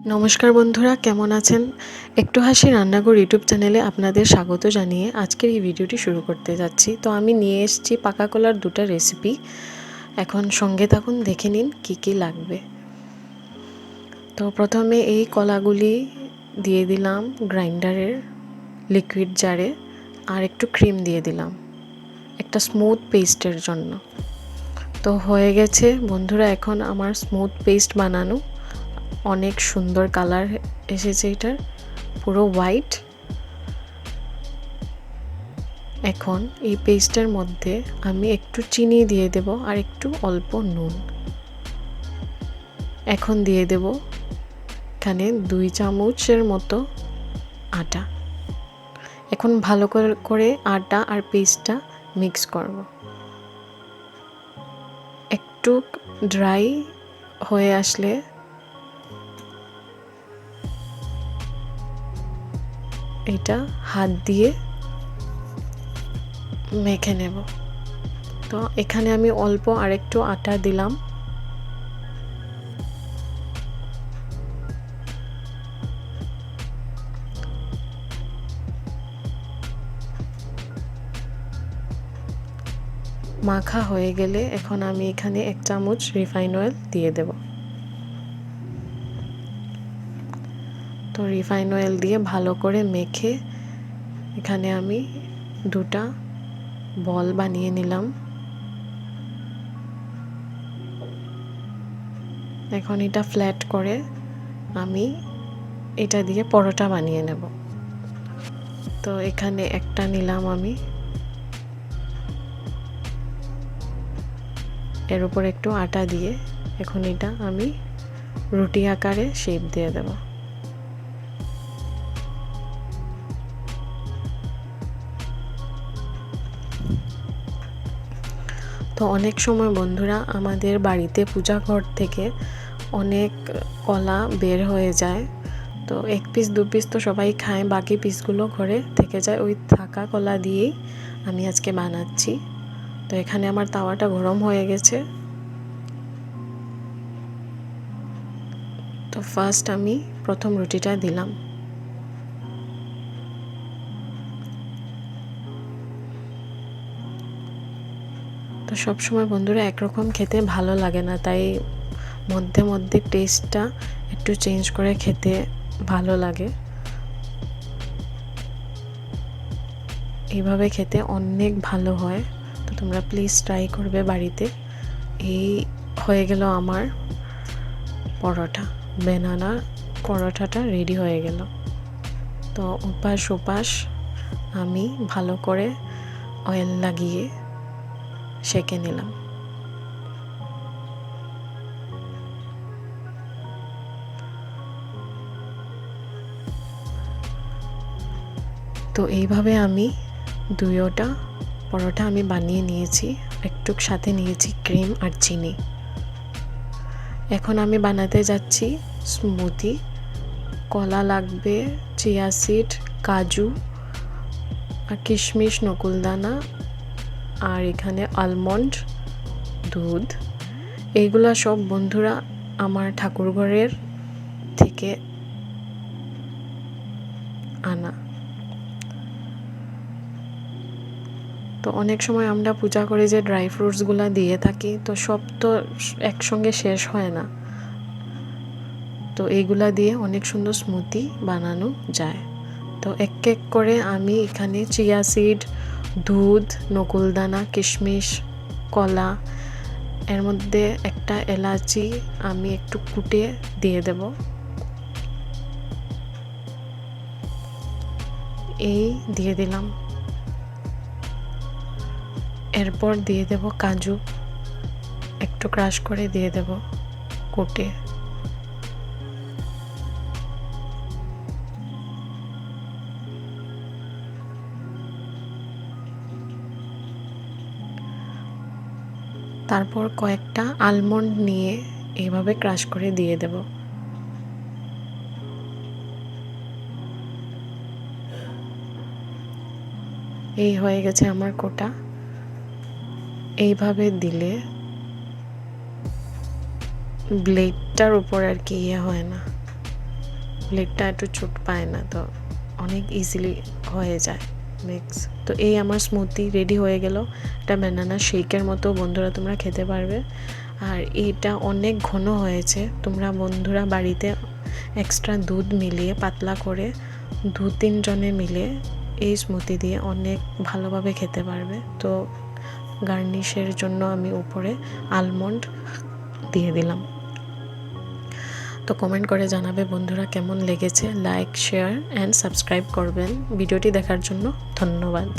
নমস্কার বন্ধুরা, কেমন আছেন? একটু হাসি রান্নাঘর ইউটিউব চ্যানেলে আপনাদের স্বাগত জানিয়ে আজকের এই ভিডিওটি শুরু করতে যাচ্ছি। তো আমি নিয়ে এসেছি পাকা কলার দুটো রেসিপি। এখন সঙ্গে থাকুন, দেখে নিন কি কি লাগবে। তো প্রথমে এই কলাগুলি দিয়ে দিলাম গ্রাইন্ডারের লিকুইড জারে, আর একটু ক্রিম দিয়ে দিলাম একটা স্মুথ পেস্টের জন্য। তো হয়ে গেছে বন্ধুরা, এখন আমার স্মুথ পেস্ট বানানো। অনেক সুন্দর কালার এসেছে, এটার পুরো হোয়াইট। এখন এই পেস্টের মধ্যে আমি একটু চিনি দিয়ে দেব আর একটু অল্প নুন। এখন দিয়ে দেব এখানে 2 চামচের মতো আটা। এখন ভালো করে আটা আর পেস্টটা মিক্স করব। একটু ড্রাই হয়ে আসলে এটা হাত দিয়ে মেখে নেব। তো এখানে আমি অল্প আরেকটু আটা দিলাম। মাখা হয়ে গেলে এখন আমি এখানে 1 চামচ রিফাইন অয়েল দিয়ে দেব। তো রিফাইন অয়েল দিয়ে ভালো করে মেখে এখানে আমি 2টা বল বানিয়ে নিলাম। এখন এটা ফ্ল্যাট করে আমি এটা দিয়ে পরোটা বানিয়ে নেব। তো এখানে একটা নিলাম আমি, এর উপর একটু আটা দিয়ে এখন এটা আমি রুটি আকারে শেপ দিয়ে দেব। তো অনেক সময় বন্ধুরা আমাদের বাড়িতে পূজা ঘর থেকে অনেক কলা বের হয়ে যায়। তো 1 পিস 2 পিস তো সবাই খায়, বাকি পিসগুলো ঘরে থেকে যায়। ওই থাকা কলা দিয়েই আমি আজকে বানাচ্ছি। তো এখানে আমার তাওয়াটা গরম হয়ে গেছে। তো ফার্স্ট আমি প্রথম রুটিটা দিলাম। তো সবসময় বন্ধুরা একরকম খেতে ভালো লাগে না, তাই মধ্যে মধ্যে টেস্টটা একটু চেঞ্জ করে খেতে ভালো লাগে। এইভাবে খেতে অনেক ভালো হয়। তো তোমরা প্লিজ ট্রাই করবে বাড়িতে। এই হয়ে গেল আমার পরোটা, বেনানা পরোটাটা রেডি হয়ে গেল। তো উপাস ওপাস আমি ভালো করে অয়েল লাগিয়ে সেঁকে নিলাম। তো এইভাবে আমি 2টা পরোটা আমি বানিয়ে নিয়েছি। একটু সাথে নিয়েছি ক্রিম আর চিনি। এখন আমি বানাতে যাচ্ছি স্মুদি। কলা লাগবে, চিয়া সিড, কাজু আর কিশমিশ, নকুলদানা, আর এখানে আলমন্ড, দুধ। এইগুলা সব বন্ধুরা আমার ঠাকুরঘরের থেকে আনা। তো অনেক সময় আমরা পূজা করে যে ড্রাই ফ্রুটসগুলো দিয়ে থাকি, তো সব তো একসঙ্গে শেষ হয় না। তো এইগুলা দিয়ে অনেক সুন্দর স্মুদি বানানো যায়। তো এক এক করে আমি এখানে চিয়া সিড, দুধ, নকুলদানা, কিশমিশ, কলা, এর মধ্যে একটা এলাচি আমি একটু কুটে দিয়ে দেব। এই দিয়ে দিলাম। এরপর দিয়ে দেব কাজু, একটু ক্রাশ করে দিয়ে দেব কুটে। তারপর কয়েকটা আলমন্ড নিয়ে এইভাবে ক্রাশ করে দিয়ে দেব। এই হয়ে গেছে আমার কোটা। এইভাবে দিলে ব্লেডটার উপর আর কি হয় না, ব্লেডটা একটু চোট পায় না, তো অনেক ইজিলি হয়ে যায় মিক্স। তো এই আমার স্মুদি রেডি হয়ে গেল। এটা ব্যানানা শেকের মতো বন্ধুরা তোমরা খেতে পারবে। আর এইটা অনেক ঘন হয়েছে, তোমরা বন্ধুরা বাড়িতে এক্সট্রা দুধ মিলিয়ে পাতলা করে 2-3 জনে মিলে এই স্মুদি দিয়ে অনেক ভালোভাবে খেতে পারবে। তো গার্নিশের জন্য আমি উপরে আলমন্ড দিয়ে দিলাম। তো কমেন্ট করে জানাবে বন্ধুরা কেমন লেগেছে। লাইক, শেয়ার অ্যান্ড সাবস্ক্রাইব করবেন। ভিডিওটি দেখার জন্য ধন্যবাদ।